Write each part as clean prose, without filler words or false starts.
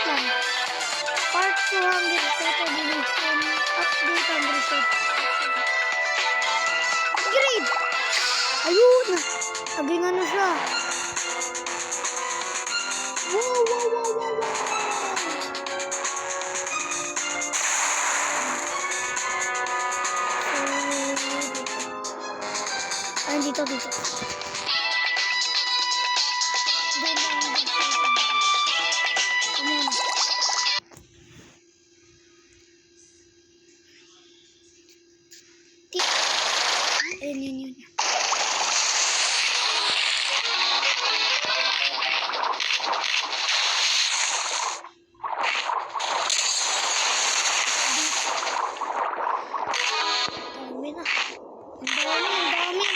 lang. Part 200 Total Division Update and Reset. Upgrade! Ayun! Naging ano siya. Wow, wow, wow, wow, wow. Ay, dito. Yun.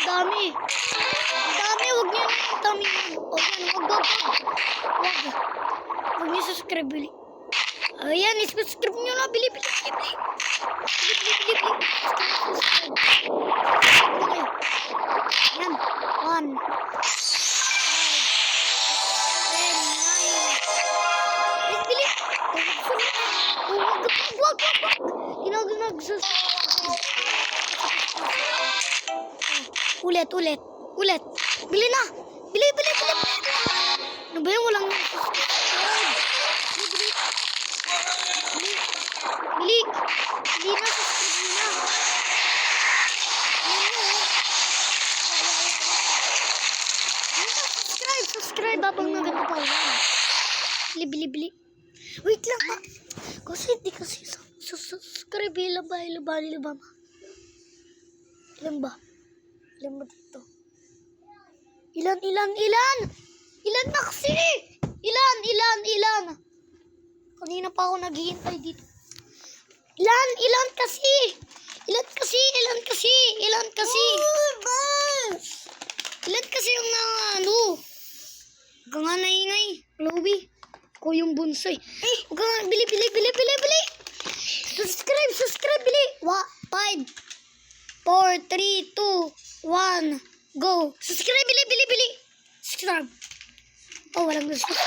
Dami. Huwag niyo yung dami. Huwag niyo subscribe, bili. Ayan, subscribe niyo na. Bili. Ayan. 1, 5, 10, 9. Bili. Huwag. Ginag. Ulit. Bili na. Bili. Ano ba yung walang Bili na. Subscribe habang nagano pa. Bili. Wait lang pa. Kasi subscribe. Ilan ba? Ilan dito? Ilan na kasi? Ilan? Kanina pa ako naghihintay dito. Ilan kasi? Ilan kasi yung ano? Huwag nga naingay. Chloe. Ko yung bonsai. Huwag nga. Bili. Subscribe. Bili. 5, 4, 3, 2, 1, go. Subscribe. Bili. Subscribe. Oh, walang subscribe.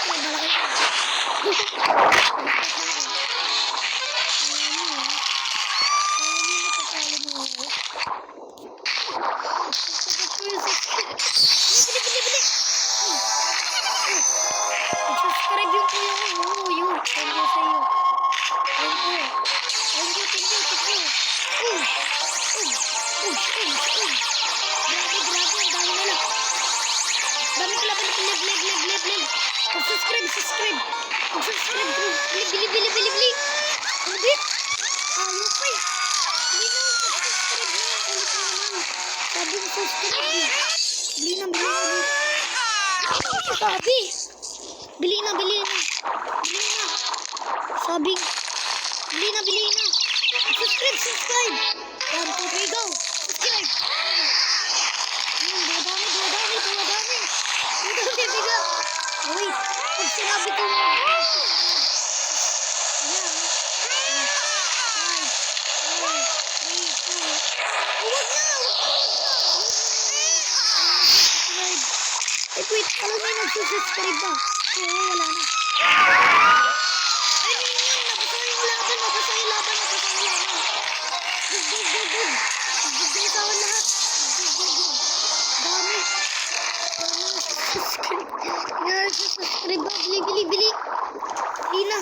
Subscribe yung kuya ko. Yun. Thank you sa'yo. Thank you. Grabe. Dami. Subscribe. Bili. Ulit. Ayaw pa eh. Sabi mo subscribe. Bili na. Sabi. Bili na. Sabi. Bili na. Subscribe. 1, 2, 3, go. Subscribe. Dumadami. Biga. Wait. Pag sinabi ko mo. Wait, alam mo yung nagsusubscribe ba? Oo, wala na. Ay, yun. Nabasa yung laban. Good. Nagbigaw lahat. Good. Dami. Subscribe ba? Bili. Bili na.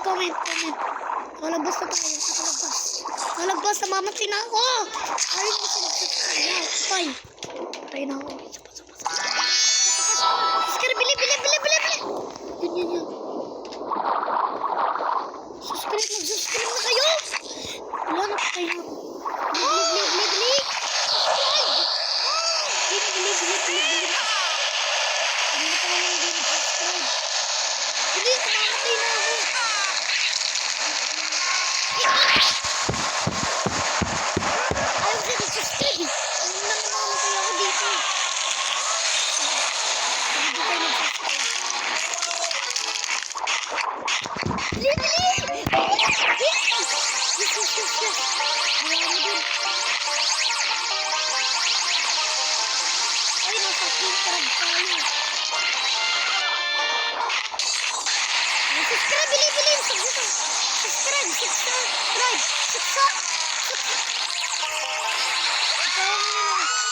Comment. Kalabas na tayo. Kalabas na mamatay na ako. Ay, gusto mag-subscribe. Fine. Try na ako. Subscribe, bili. Yun. Subscribe na kayo. Wala na pa kayo. Bili. Bili. Hindi na pa lang yung subscribe. Bili, kumamatay na ako. Ayaw siya nag-subscribe. Ano lang kumamatay ako dito. Subscribe! Subscribe! Subscribe!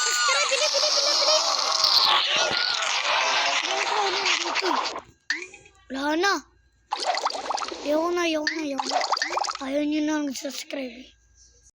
Subscribe! Bili! Bili! Bili! Bili! Wala na. Ayaw na. Ayaw nyo na mag-subscribe eh.